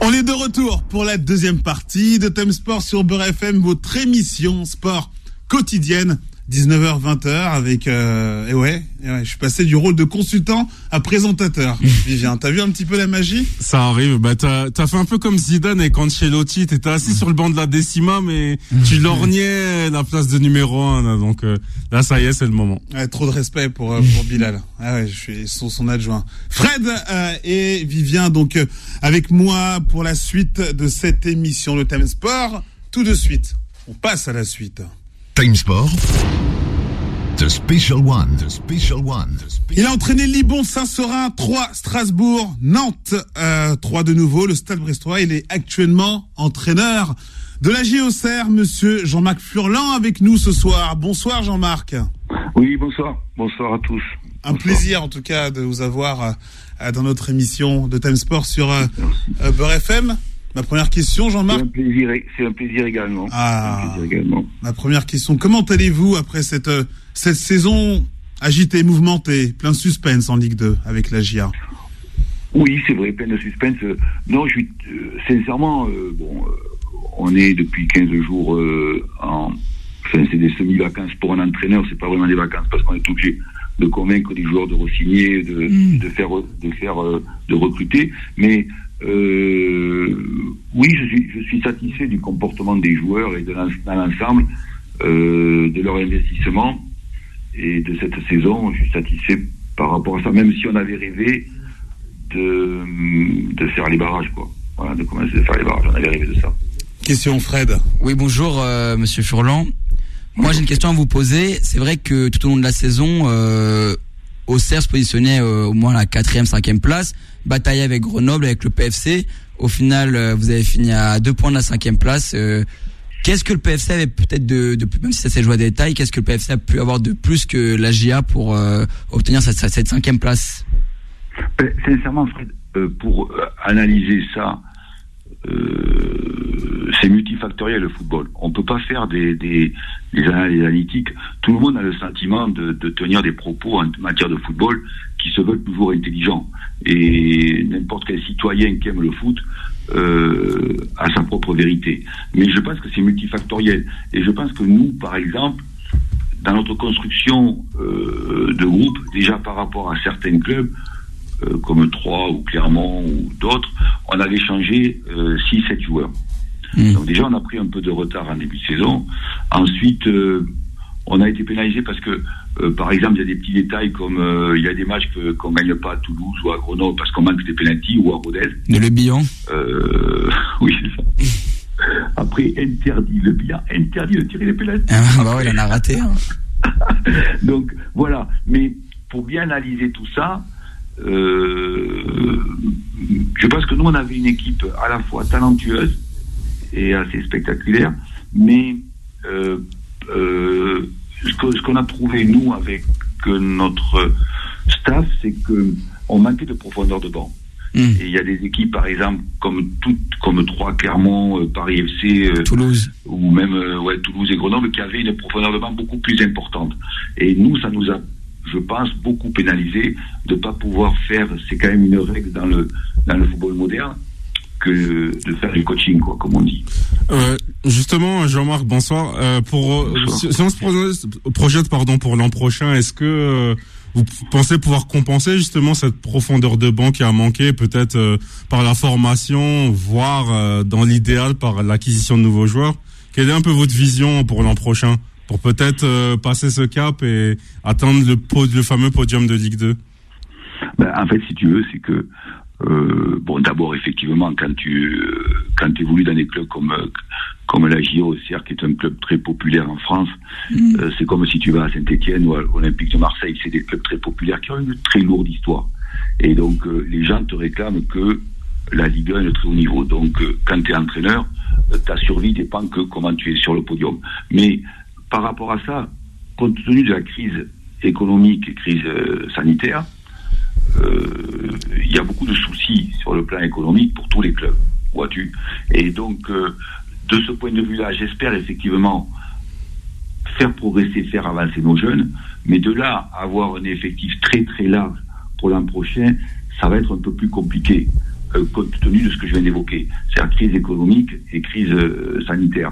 On est de retour pour la deuxième partie de Thème Sport sur Beurre FM, votre émission sport quotidienne, 19h-20h avec je suis passé du rôle de consultant à présentateur. Vivien, t'as vu un petit peu la magie? Ça arrive, t'as fait un peu comme Zidane avec Ancelotti, t'étais assis sur le banc de la Décima, mais tu lorgnais la place de numéro 1, là, donc là ça y est, c'est le moment. Ouais, trop de respect pour Bilal. Ah ouais, je suis son adjoint. Fred et Vivien donc avec moi pour la suite de cette émission, le Thème Sport. Tout de suite, on passe à la suite. Time Sport, The Special One. Il a entraîné Libon, Saint-Seurin, 3 Strasbourg, Nantes, 3 de nouveau, le Stade Brestois. Il est actuellement entraîneur de la JOCR, monsieur Jean-Marc Furlan avec nous ce soir. Bonsoir Jean-Marc. Oui, bonsoir à tous. Un plaisir en tout cas de vous avoir dans notre émission de Thème Sport sur Beurre FM. Ma première question, Jean-Marc. C'est un plaisir également. Ma première question. Comment allez-vous après cette saison agitée, mouvementée, plein de suspense en Ligue 2 avec la GIA? Oui, c'est vrai, plein de suspense. Non, je suis sincèrement, on est depuis 15 jours c'est des semi-vacances pour un entraîneur. C'est pas vraiment des vacances parce qu'on est obligé de convaincre des joueurs de re-signer, de recruter. Mais oui, je suis satisfait du comportement des joueurs et dans l'ensemble de leur investissement et de cette saison. Je suis satisfait par rapport à ça, même si on avait rêvé de faire les barrages, quoi. Voilà, de commencer à faire les barrages. On avait rêvé de ça. Question Fred. Oui, bonjour Monsieur Furlan. Moi j'ai une question à vous poser. C'est vrai que tout au long de la saison, Auxerre se positionnait au moins à la 4e, 5e place, bataillait avec Grenoble, avec le PFC. Au final, vous avez fini à 2 points de la 5e place. Qu'est-ce que le PFC avait peut-être de même si ça s'est joué à des détails, qu'est-ce que le PFC a pu avoir de plus que la GIA pour obtenir cette 5e place? Sincèrement, Fred, pour analyser ça, c'est multifactoriel le football. On peut pas faire des analyses analytiques. Tout le monde a le sentiment de tenir des propos en matière de football qui se veulent toujours intelligents. Et n'importe quel citoyen qui aime le foot a sa propre vérité. Mais je pense que c'est multifactoriel. Et je pense que nous, par exemple, dans notre construction de groupe, déjà par rapport à certains clubs, comme Troyes ou Clermont ou d'autres, on avait changé 6-7 joueurs. Donc déjà on a pris un peu de retard en début de saison. Ensuite on a été pénalisé parce que par exemple il y a des petits détails comme il y a des matchs qu'on gagne pas à Toulouse ou à Grenoble parce qu'on manque des pénaltys, ou à Rodez. De Le Bihan. Oui, c'est ça. Après Le Bihan interdit de tirer les pénaltys. Il en a raté. Hein. Donc voilà. Mais pour bien analyser tout ça, je pense que nous on avait une équipe à la fois talentueuse et assez spectaculaire, mais ce qu'on a trouvé nous avec notre staff, c'est que on manquait de profondeur de banc. Et il y a des équipes par exemple comme Troyes, Clermont, Paris FC, Toulouse, ou même Toulouse et Grenoble qui avaient une profondeur de banc beaucoup plus importante. Et nous ça nous a, je pense, beaucoup pénalisé de pas pouvoir faire, c'est quand même une règle dans le football moderne, que de faire du coaching, quoi, comme on dit. Justement, Jean-Marc, bonsoir. Si on se projette, pour l'an prochain, est-ce que vous pensez pouvoir compenser justement cette profondeur de banc qui a manqué, peut-être par la formation, voire dans l'idéal par l'acquisition de nouveaux joueurs? Quelle est un peu votre vision pour l'an prochain, pour peut-être passer ce cap et atteindre le fameux podium de Ligue 2? En fait, si tu veux, c'est que d'abord, effectivement, quand tu évolues dans des clubs comme la JOCR, qui est un club très populaire en France, c'est comme si tu vas à Saint-Étienne ou à l'Olympique de Marseille, c'est des clubs très populaires qui ont une très lourde histoire. Et donc, les gens te réclament que la Ligue 1 est de très haut niveau. Donc, quand tu es entraîneur, ta survie dépend que comment tu es sur le podium. Mais par rapport à ça, compte tenu de la crise économique et crise sanitaire, il y a beaucoup de soucis sur le plan économique pour tous les clubs, vois-tu. Et donc, de ce point de vue-là, j'espère effectivement faire progresser, faire avancer nos jeunes, mais de là, avoir un effectif très très large pour l'an prochain, ça va être un peu plus compliqué. compte tenu de ce que je viens d'évoquer, c'est-à-dire crise économique et crise sanitaire.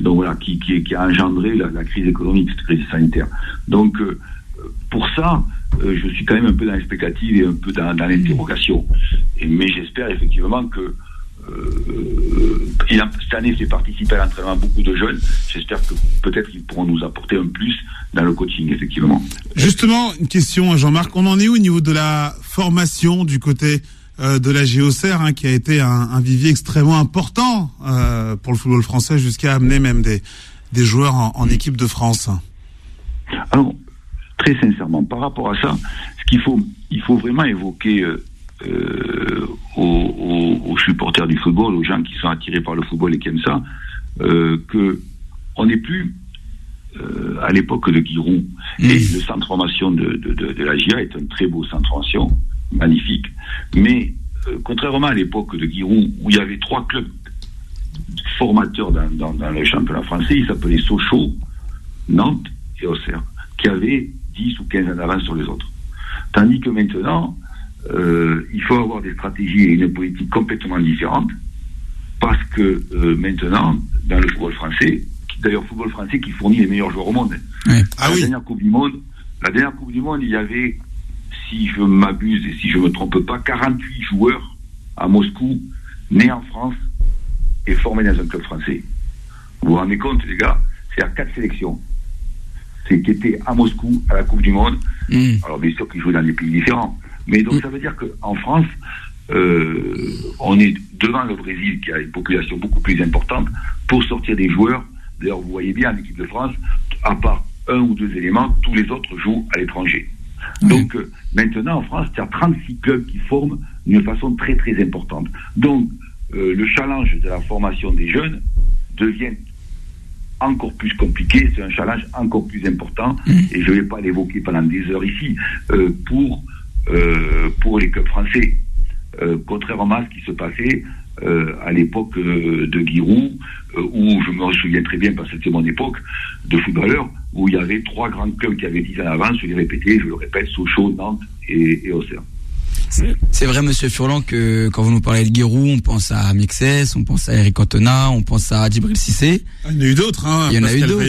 Donc voilà, qui a engendré la crise économique, cette crise sanitaire. Donc pour ça, je suis quand même un peu dans l'expectative et un peu dans l'interrogation. Mais j'espère effectivement que cette année fait participer à l'entraînement beaucoup de jeunes. J'espère que peut-être qu'ils pourront nous apporter un plus dans le coaching, effectivement. Justement, une question, Jean-Marc, on en est où au niveau de la formation du côté de la JOCR, qui a été un vivier extrêmement important pour le football français, jusqu'à amener même des joueurs en équipe de France? Alors, très sincèrement, par rapport à ça, il faut vraiment évoquer aux supporters du football, aux gens qui sont attirés par le football et qui aiment ça, que on n'est plus à l'époque de Giroud. Et le centre de formation de la GIA est un très beau centre de formation, magnifique. Mais contrairement à l'époque de Giroud, où il y avait 3 clubs formateurs dans le championnat français, ils s'appelaient Sochaux, Nantes et Auxerre, qui avaient 10 ou 15 ans d'avance sur les autres. Tandis que maintenant, il faut avoir des stratégies et une politique complètement différente, parce que maintenant, dans le football français, d'ailleurs football français qui fournit les meilleurs joueurs au monde. Ouais. La dernière Coupe du Monde, il y avait, si je m'abuse et si je me trompe pas, 48 joueurs à Moscou, nés en France et formés dans un club français. Vous vous rendez compte, les gars? C'est à 4 sélections. C'est qui étaient à Moscou à la Coupe du Monde. Alors bien sûr qu'ils jouaient dans des pays différents. Mais donc ça veut dire qu'en France, on est devant le Brésil qui a une population beaucoup plus importante pour sortir des joueurs. D'ailleurs, vous voyez bien en équipe de France, à part 1 ou 2 éléments, tous les autres jouent à l'étranger. Donc maintenant en France, il y a 36 clubs qui forment d'une façon très très importante. Donc le challenge de la formation des jeunes devient encore plus compliqué, c'est un challenge encore plus important, et je ne vais pas l'évoquer pendant des heures ici, pour les clubs français. Contrairement à ce qui se passait à l'époque de Giroud, où je me souviens très bien, parce que c'était mon époque de footballeur, où il y avait 3 grands clubs qui avaient 10 ans d'avance, je le répète, Sochaux, Nantes et Auxerre. C'est vrai, monsieur Furlan, que quand vous nous parlez de Giroud, on pense à Mexès, on pense à Eric Cantona, on pense à Djibril Cissé. Il y en a eu d'autres, Il y en a eu d'autres.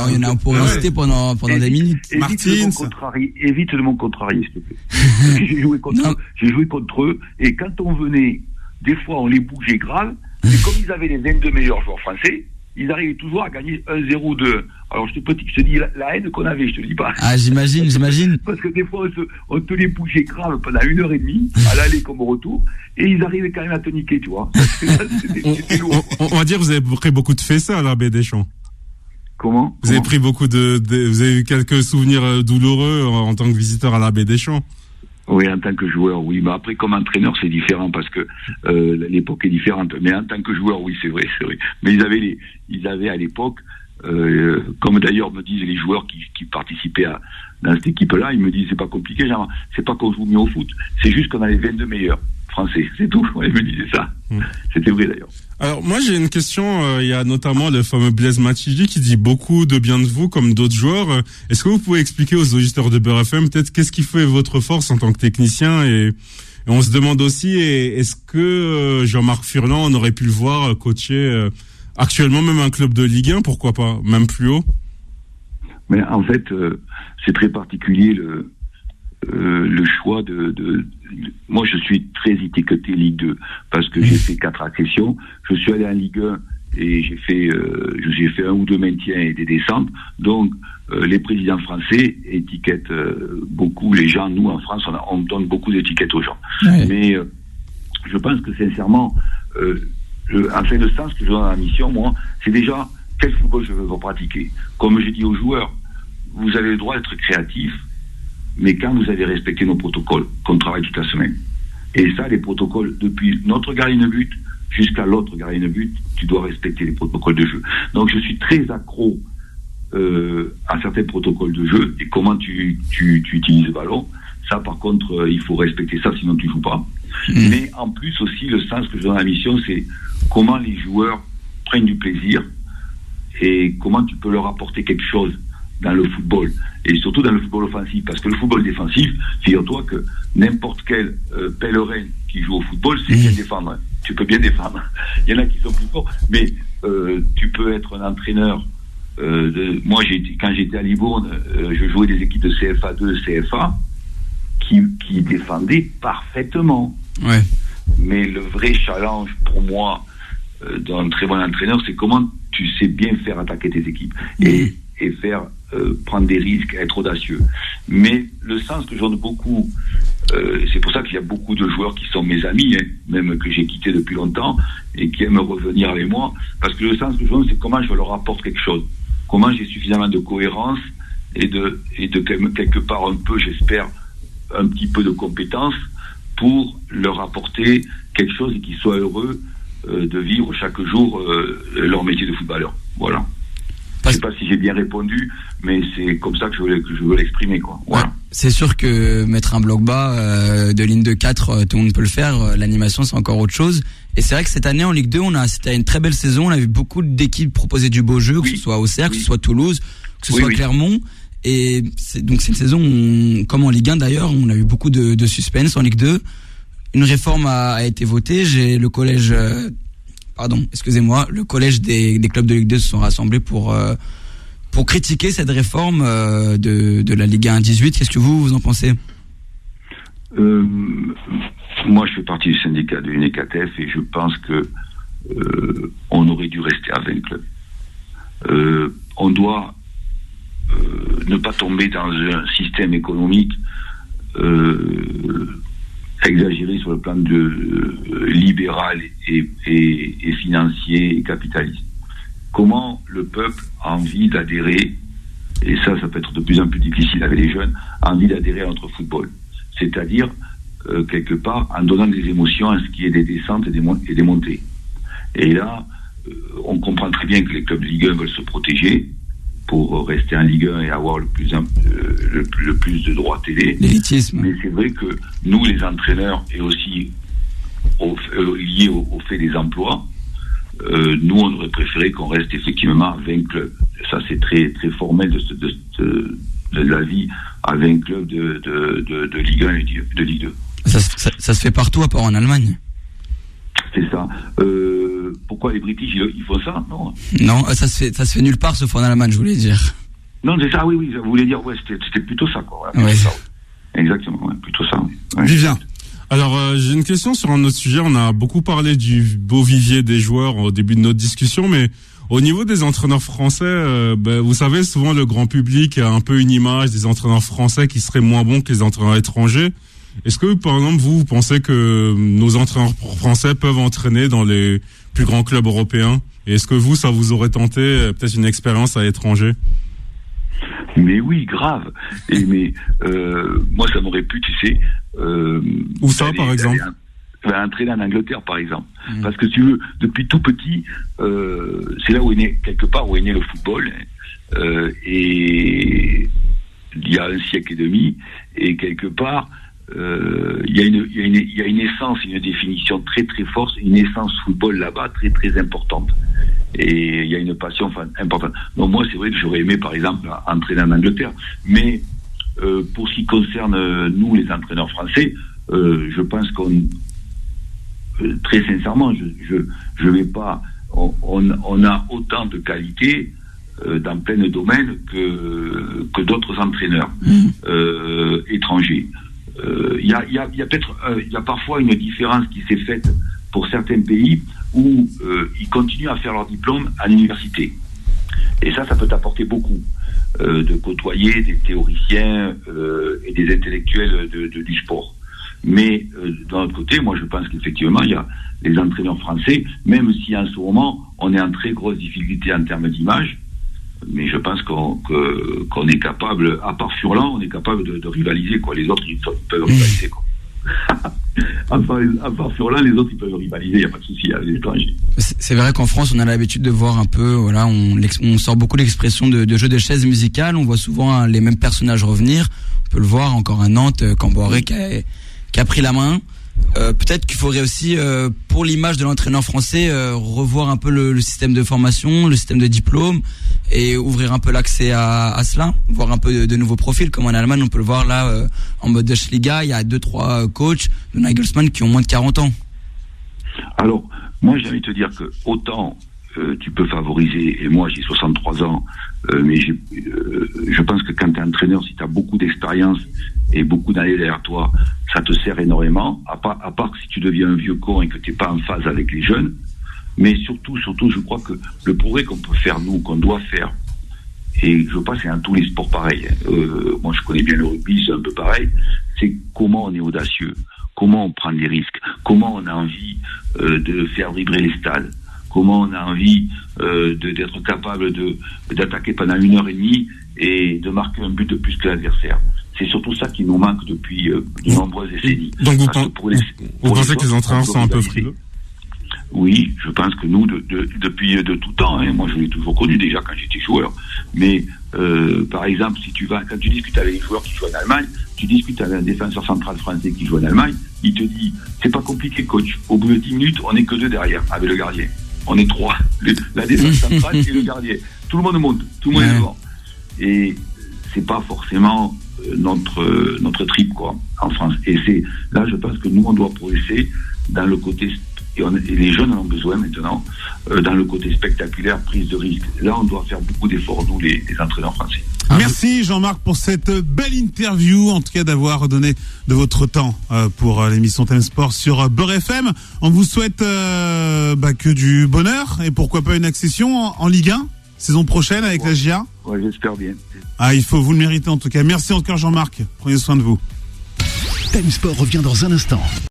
Il y en a, on pourrait rester pendant des minutes. Évite de m'en contrarier, s'il te plaît. J'ai joué contre eux, et quand on venait, des fois on les bougeait grave, mais comme ils avaient les 22 meilleurs joueurs français, ils arrivaient toujours à gagner 1-0, 2. Alors je te dis la haine qu'on avait, je te le dis pas. Ah, j'imagine. Parce que des fois on te les bougeait grave pendant 1h30, à l'aller comme au retour, et ils arrivaient quand même à te niquer, tu vois. C'était lourd. On va dire que vous avez pris beaucoup de faits ça à la baie des Champs. Comment Vous avez pris beaucoup vous avez eu quelques souvenirs douloureux en tant que visiteur à la baie des Champs. Oui, en tant que joueur, oui. Mais après, comme entraîneur, c'est différent parce que l'époque est différente. Mais en tant que joueur, oui, c'est vrai. Mais ils avaient à l'époque, comme d'ailleurs me disent les joueurs qui participaient dans cette équipe-là, ils me disent c'est pas compliqué, genre, c'est pas qu'on joue mieux au foot, c'est juste qu'on a les 22 meilleurs français, c'est tout. Ils me disaient ça. C'était vrai d'ailleurs. Alors moi j'ai une question, il y a notamment le fameux Blaise Matuidi qui dit beaucoup de bien de vous comme d'autres joueurs. Est-ce que vous pouvez expliquer aux auditeurs de Beurre FM peut-être qu'est-ce qui fait votre force en tant que technicien, et on se demande aussi est-ce que Jean-Marc Furlan on aurait pu le voir coacher actuellement même un club de Ligue 1, pourquoi pas, même plus haut? Mais en fait c'est très particulier le choix moi je suis très étiqueté Ligue 2 parce que j'ai fait 4 accessions, je suis allé en Ligue 1 et j'ai fait 1 ou 2 maintiens et des descentes, donc les présidents français étiquettent beaucoup les gens. Nous en France on donne beaucoup d'étiquettes aux gens, mais je pense que sincèrement le sens que je donne à la mission, moi, c'est déjà quel football je veux pratiquer. Comme je dis aux joueurs, vous avez le droit d'être créatif, mais quand vous avez respecté nos protocoles, qu'on travaille toute la semaine. Et ça, les protocoles, depuis notre gardien de but jusqu'à l'autre gardien de but, tu dois respecter les protocoles de jeu. Donc je suis très accro à certains protocoles de jeu, et comment tu utilises le ballon. Ça, par contre, il faut respecter ça, sinon tu joues pas. Mais en plus aussi, le sens que je donne à la mission, c'est comment les joueurs prennent du plaisir et comment tu peux leur apporter quelque chose dans le football, et surtout dans le football offensif, parce que le football défensif, figure-toi que n'importe quel pèlerin qui joue au football, c'est bien défendre. Tu peux bien défendre. Il y en a qui sont plus forts, mais tu peux être un entraîneur. Moi, quand j'étais à Libourne, je jouais des équipes de CFA2, CFA, qui défendaient parfaitement. Ouais. Mais le vrai challenge pour moi d'un très bon entraîneur, c'est comment tu sais bien faire attaquer tes équipes et faire prendre des risques, être audacieux. Mais le sens que j'en ai beaucoup, c'est pour ça qu'il y a beaucoup de joueurs qui sont mes amis, même que j'ai quittés depuis longtemps et qui aiment revenir avec moi, parce que le sens que j'en ai, c'est comment je leur apporte quelque chose, comment j'ai suffisamment de cohérence et de quelque part un peu, j'espère, un petit peu de compétence pour leur apporter quelque chose et qu'ils soient heureux de vivre chaque jour leur métier de footballeur. Voilà. Je sais pas si j'ai bien répondu, mais c'est comme ça que je veux l'exprimer, quoi. Voilà. Ouais, c'est sûr que mettre un bloc bas de ligne de 4, tout le monde peut le faire. L'animation, c'est encore autre chose. Et c'est vrai que cette année en Ligue 2, c'était une très belle saison. On a vu beaucoup d'équipes proposer du beau jeu, que ce soit Auxerre, que ce soit Toulouse, que ce soit Clermont. Et donc c'est une saison où, comme en Ligue 1 d'ailleurs, on a eu beaucoup de suspense. En Ligue 2, une réforme a été votée. Le collège des clubs de Ligue 2 se sont rassemblés pour critiquer cette réforme de la Ligue 1 18. Qu'est-ce que vous en pensez? Moi, je fais partie du syndicat de l'UNECATF et je pense que on aurait dû rester à 20 clubs. On doit ne pas tomber dans un système économique exagéré sur le plan libéral et financier et capitaliste. Comment le peuple a envie d'adhérer, et ça peut être de plus en plus difficile avec les jeunes, a envie d'adhérer à notre football. C'est-à-dire, quelque part, en donnant des émotions à ce qui est des descentes et des montées. Et là, on comprend très bien que les clubs de Ligue 1 veulent se protéger pour rester en Ligue 1 et avoir le plus de droits télé. L'élitisme. Mais c'est vrai que nous, les entraîneurs, et aussi liés au fait des emplois, nous, on aurait préféré qu'on reste effectivement à 20 clubs. Ça, c'est très, très formel de la vie à 20 clubs de Ligue 1 et de Ligue 2. Ça se fait partout, à part en Allemagne. C'est ça. Pourquoi les British, ils font ça? Non, ça se fait nulle part, sauf en Allemagne, je voulais dire. Non, c'est ça, oui, je voulais dire, c'était plutôt ça, quoi. Voilà, ça, oui. Exactement, plutôt ça, oui. Ouais. Vivien. Alors, j'ai une question sur un autre sujet. On a beaucoup parlé du beau vivier des joueurs au début de notre discussion, mais au niveau des entraîneurs français, vous savez, souvent le grand public a un peu une image des entraîneurs français qui seraient moins bons que les entraîneurs étrangers. Est-ce que, par exemple, vous pensez que nos entraîneurs français peuvent entraîner dans les plus grands clubs européens? Et est-ce que ça vous aurait tenté peut-être une expérience à l'étranger? Mais oui, grave. Mais moi, ça m'aurait pu, tu sais... Où ça, par exemple? Entraîner en Angleterre, par exemple. Parce que tu veux, depuis tout petit, c'est là où est né, quelque part, où est né le football. Et il y a un siècle et demi, et quelque part, il y a une essence, une définition très très forte, une essence football là-bas très très importante. Et il y a une passion importante. Donc moi, c'est vrai que j'aurais aimé, par exemple, entraîner en Angleterre. Mais pour ce qui concerne nous, les entraîneurs français, je pense qu'on, très sincèrement, je vais pas. On a autant de qualité dans plein de domaines que d'autres entraîneurs étrangers. Il y a parfois une différence qui s'est faite pour certains pays où ils continuent à faire leur diplôme à l'université. Et ça peut t'apporter beaucoup de côtoyer des théoriciens et des intellectuels du sport. Mais d'un autre côté, moi je pense qu'effectivement il y a les entraîneurs français, même si en ce moment on est en très grosse difficulté en termes d'image, mais je pense qu'on est capable, à part Furlan, on est capable de rivaliser, quoi. Les autres ils peuvent rivaliser, quoi. à part Furlan, les autres ils peuvent rivaliser, il n'y a pas de souci avec les étrangers. C'est vrai qu'en France on a l'habitude de voir un peu, voilà, on sort beaucoup l'expression de jeu de chaises musicales, on voit souvent les mêmes personnages revenir. On peut le voir encore à Nantes, Camboiré qui a pris la main. Peut-être qu'il faudrait aussi, pour l'image de l'entraîneur français, revoir un peu le système de formation, le système de diplôme, et ouvrir un peu l'accès à cela, voir un peu de nouveaux profils, comme en Allemagne, on peut le voir là, en Bundesliga, il y a 2-3 coachs de Nagelsmann qui ont moins de 40 ans. Alors, moi j'ai envie de te dire que autant tu peux favoriser, et moi j'ai 63 ans, mais je pense que quand tu es entraîneur, si tu as beaucoup d'expérience et beaucoup d'années derrière toi, ça te sert énormément, à part si tu deviens un vieux con et que tu n'es pas en phase avec les jeunes. Mais surtout, je crois que le progrès qu'on peut faire, nous, qu'on doit faire, et je pense que c'est dans tous les sports pareil, moi je connais bien le rugby, c'est un peu pareil, c'est comment on est audacieux, comment on prend des risques, comment on a envie de faire vibrer les stades, comment on a envie d'être capable d'attaquer pendant 1h30 et de marquer un but de plus que l'adversaire. C'est surtout ça qui nous manque depuis de nombreuses décennies. Donc vous pensez que les entraîneurs sont un peu frileux? Oui, je pense que nous, depuis de tout temps, hein, moi je l'ai toujours connu déjà quand j'étais joueur, mais par exemple, quand tu discutes avec les joueurs qui jouent en Allemagne, tu discutes avec un défenseur central français qui joue en Allemagne, il te dit, c'est pas compliqué coach, au bout de 10 minutes, on n'est que 2 derrière, avec le gardien. On est 3. La défense centrale, c'est le gardien. Tout le monde monte, tout le monde est devant. Et c'est pas forcément notre trip, quoi, en France. Et c'est là, je pense que nous, on doit progresser dans le côté, et les jeunes en ont besoin maintenant, dans le côté spectaculaire, prise de risque. Là, on doit faire beaucoup d'efforts, nous, les entraîneurs français. Merci Jean-Marc pour cette belle interview, en tout cas d'avoir donné de votre temps pour l'émission Time Sport sur Beurre FM. On vous souhaite que du bonheur et pourquoi pas une accession en Ligue 1 saison prochaine avec la GIA. Ouais, j'espère bien. Vous le méritez en tout cas. Merci encore Jean-Marc, prenez soin de vous. Time Sport revient dans un instant.